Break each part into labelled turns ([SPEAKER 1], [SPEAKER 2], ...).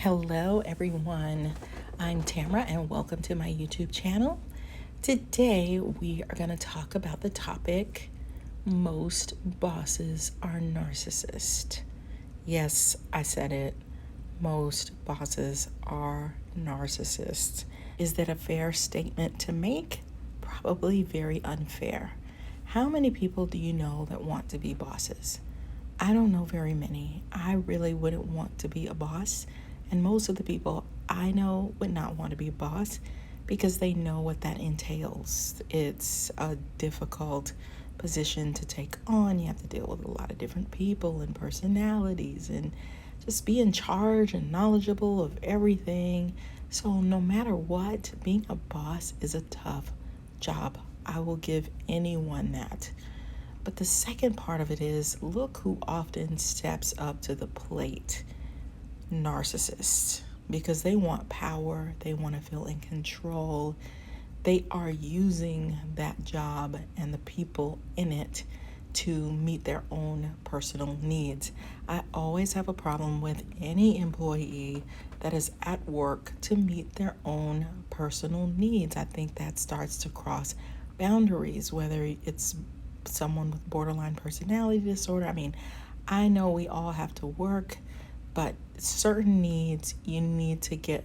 [SPEAKER 1] Hello everyone, I'm Tamara and welcome to my YouTube channel. Today we are going to talk about the topic, most bosses are narcissists. Yes, I said it, most bosses are narcissists. Is that a fair statement to make? Probably very unfair. How many people do you know that want to be bosses? I don't know very many. I really wouldn't want to be a boss. And most of the people I know would not want to be a boss because they know what that entails. It's a difficult position to take on. You have to deal with a lot of different people and personalities and just be in charge and knowledgeable of everything. So no matter what, being a boss is a tough job. I will give anyone that. But the second part of it is, look who often steps up to the plate. Narcissists, because they want power, they want to feel in control. They are using that job and the people in it to meet their own personal needs. I always have a problem with any employee that is at work to meet their own personal needs. I think that starts to cross boundaries, whether it's someone with borderline personality disorder. I know we all have to work, but certain needs you need to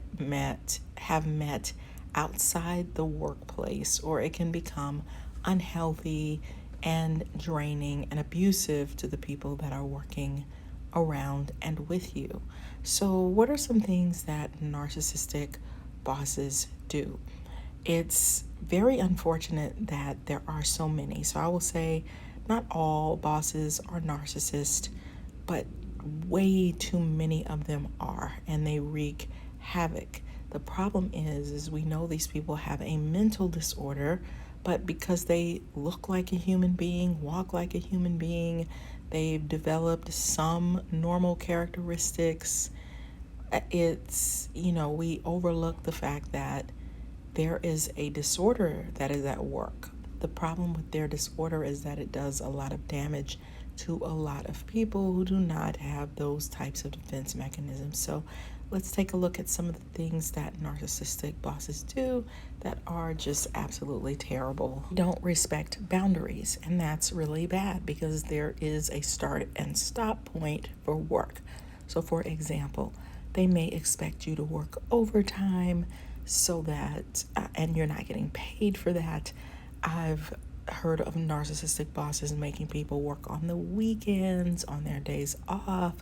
[SPEAKER 1] have met outside the workplace, or it can become unhealthy and draining and abusive to the people that are working around and with you. So, what are some things that narcissistic bosses do? It's very unfortunate that there are so many. So, I will say not all bosses are narcissists, but way too many of them are, and they wreak havoc. The problem is we know these people have a mental disorder, but because they look like a human being, walk like a human being, they've developed some normal characteristics. We overlook the fact that there is a disorder that is at work. The problem with their disorder is that it does a lot of damage to a lot of people who do not have those types of defense mechanisms. So let's take a look at some of the things that narcissistic bosses do that are just absolutely terrible. Don't respect boundaries, and that's really bad because there is a start and stop point for work. So for example, they may expect you to work overtime so that, and you're not getting paid for that. I've heard of narcissistic bosses making people work on the weekends, on their days off,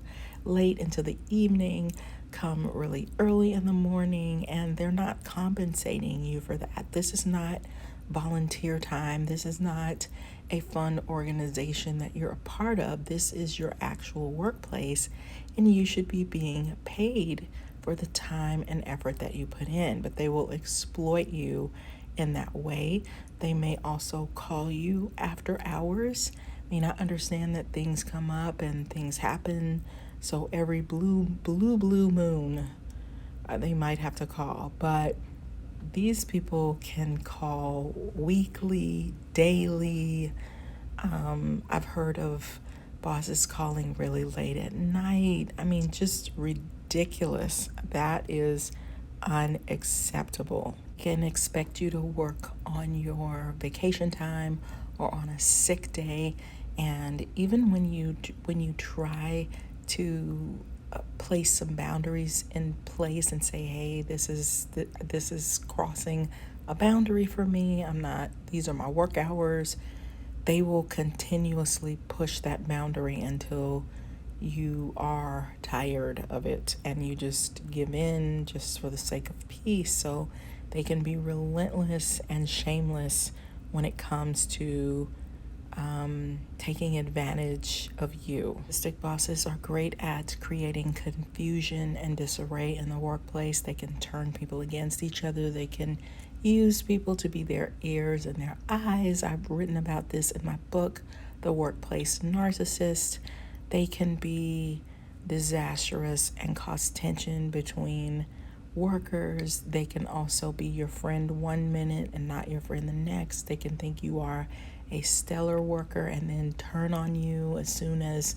[SPEAKER 1] late into the evening, come really early in the morning, and they're not compensating you for that. This is not volunteer time. This is not a fun organization that you're a part of. This is your actual workplace, and you should be being paid for the time and effort that you put in. But they will exploit you in that way. They may also call you after hours. May not understand that things come up and things happen. So every blue moon, they might have to call. But these people can call weekly, daily. I've heard of bosses calling really late at night. Just ridiculous. That is unacceptable. Can expect you to work on your vacation time or on a sick day, and even when you try to place some boundaries in place and say, hey, this is crossing a boundary for me. These are my work hours. They will continuously push that boundary until you are tired of it and you just give in just for the sake of peace. So they can be relentless and shameless when it comes to taking advantage of you. Narcissistic bosses are great at creating confusion and disarray in the workplace. They can turn people against each other. They can use people to be their ears and their eyes. I've written about this in my book, The Workplace Narcissist. They can be disastrous and cause tension between workers. They can also be your friend one minute and not your friend the next. They can think you are a stellar worker and then turn on you as soon as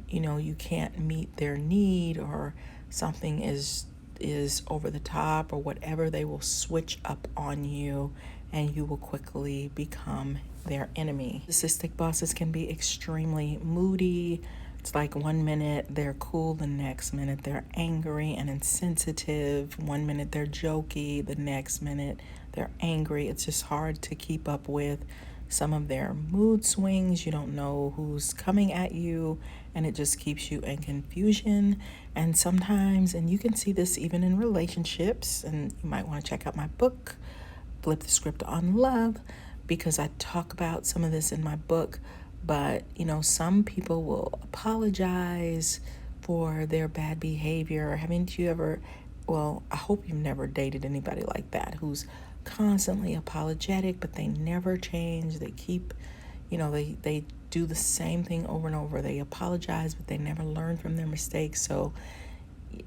[SPEAKER 1] you can't meet their need or something is is over the top or whatever, they will switch up on you and you will quickly become their enemy. Narcissistic bosses can be extremely moody. It's like 1 minute they're cool, the next minute they're angry and insensitive. 1 minute they're jokey, the next minute they're angry. It's just hard to keep up with some of their mood swings. You don't know who's coming at you, and it just keeps you in confusion. And sometimes, and you can see this even in relationships, and you might want to check out my book, Flip the Script on Love, because I talk about some of this in my book. But, some people will apologize for their bad behavior. Haven't you ever, well, I hope you've never dated anybody like that, who's constantly apologetic, but they never change. They keep, they do the same thing over and over. They apologize, but they never learn from their mistakes. So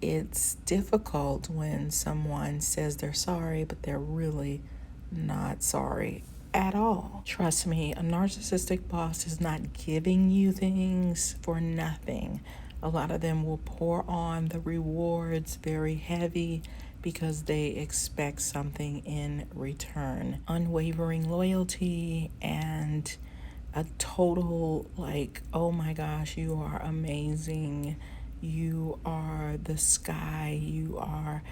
[SPEAKER 1] it's difficult when someone says they're sorry, but they're really not sorry at all. Trust me, a narcissistic boss is not giving you things for nothing. A lot of them will pour on the rewards very heavy because they expect something in return. Unwavering loyalty and a total oh my gosh, you are amazing. You are the sky. You are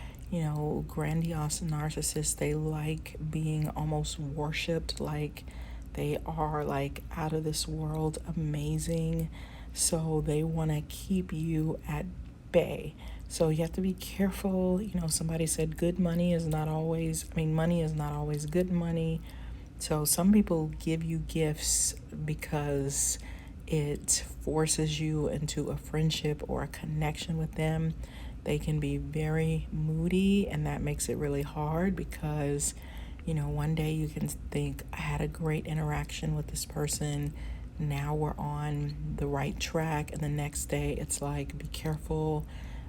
[SPEAKER 1] grandiose narcissists. They like being almost worshipped, like they are out of this world amazing. So they want to keep you at bay. So you have to be careful. Somebody said money is not always good money. So some people give you gifts because it forces you into a friendship or a connection with them. They can be very moody, and that makes it really hard because, one day you can think, I had a great interaction with this person. Now we're on the right track. And the next day it's like, be careful.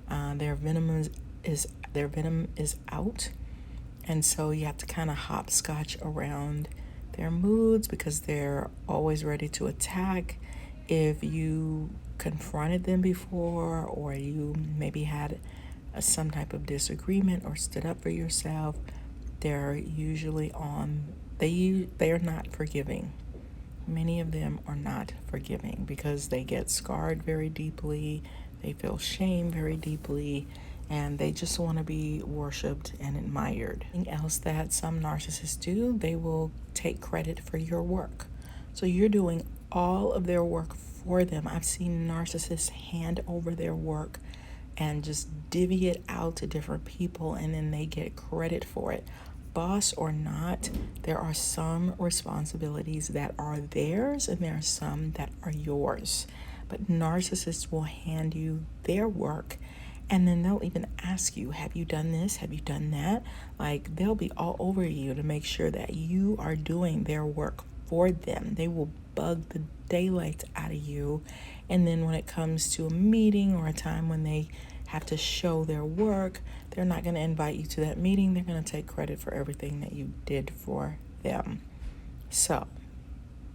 [SPEAKER 1] Their venom is out. And so you have to kind of hopscotch around their moods because they're always ready to attack. If you confronted them before, or you maybe had some type of disagreement or stood up for yourself, they're usually they are not forgiving. Many of them are not forgiving because they get scarred very deeply, they feel shame very deeply, and they just want to be worshipped and admired. Something else that some narcissists do, they will take credit for your work. So you're doing all of their work for them. I've seen narcissists hand over their work and just divvy it out to different people, and then they get credit for it. Boss or not, there are some responsibilities that are theirs and there are some that are yours. But narcissists will hand you their work, and then they'll even ask you, have you done this? Have you done that? They'll be all over you to make sure that you are doing their work for them. They will bug the daylights out of you. And then when it comes to a meeting or a time when they have to show their work, they're not going to invite you to that meeting. They're going to take credit for everything that you did for them. So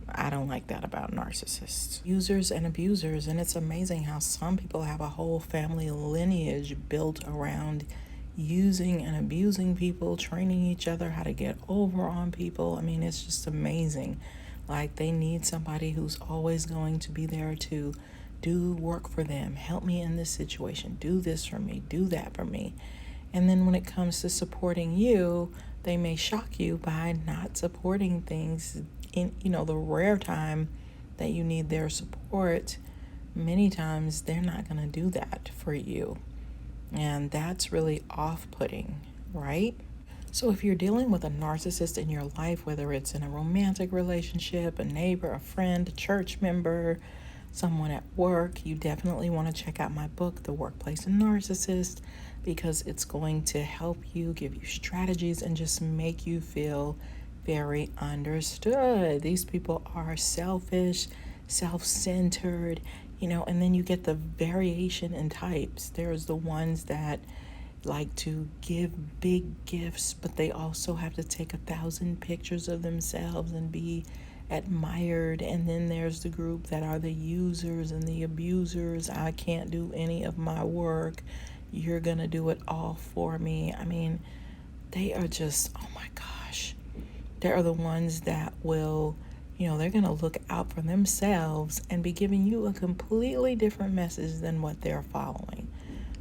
[SPEAKER 1] I don't like that about narcissists. Users and abusers, and it's amazing how some people have a whole family lineage built around using and abusing people, training each other how to get over on people. It's just amazing. They need somebody who's always going to be there to do work for them. Help me in this situation. Do this for me. Do that for me. And then when it comes to supporting you, they may shock you by not supporting things in, the rare time that you need their support. Many times they're not going to do that for you. And that's really off-putting, right? So if you're dealing with a narcissist in your life, whether it's in a romantic relationship, a neighbor, a friend, a church member, someone at work, you definitely want to check out my book, The Workplace NaRCISSiST, because it's going to help you, give you strategies, and just make you feel very understood. These people are selfish, self-centered, and then you get the variation in types. There's the ones that like to give big gifts, but they also have to take 1,000 pictures of themselves and be admired. And then there's the group that are the users and the abusers. I can't do any of my work. you're going to do it all for me. I mean, they are just, oh my gosh. They are the ones that will, they're going to look out for themselves and be giving you a completely different message than what they're following.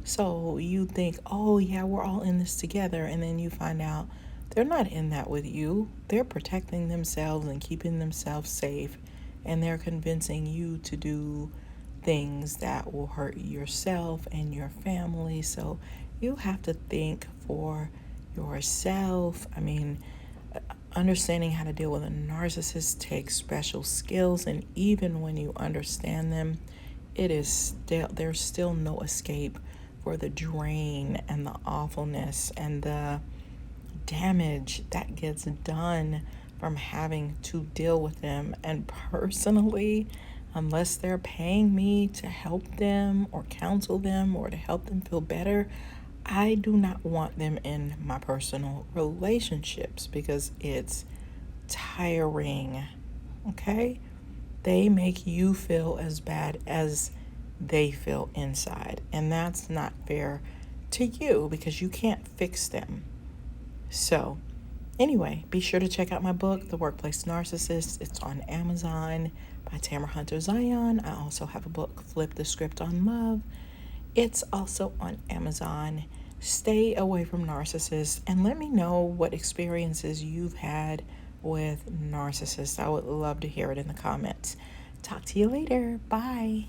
[SPEAKER 1] So you think, oh yeah, we're all in this together. And then you find out they're not in that with you. They're protecting themselves and keeping themselves safe. And they're convincing you to do things that will hurt yourself and your family. So you have to think for yourself. I mean, understanding how to deal with a narcissist takes special skills, and even when you understand them, there's still no escape for the drain and the awfulness and the damage that gets done from having to deal with them. And personally, unless they're paying me to help them or counsel them or to help them feel better, I do not want them in my personal relationships because it's tiring. Okay? They make you feel as bad as they feel inside, and that's not fair to you because you can't fix them. So, anyway, be sure to check out my book, The Workplace Narcissist. It's on Amazon by Tamara Zyon. I also have a book, Flip the Script on Love. It's also on Amazon. Stay away from narcissists and let me know what experiences you've had with narcissists. I would love to hear it in the comments. Talk to you later. Bye.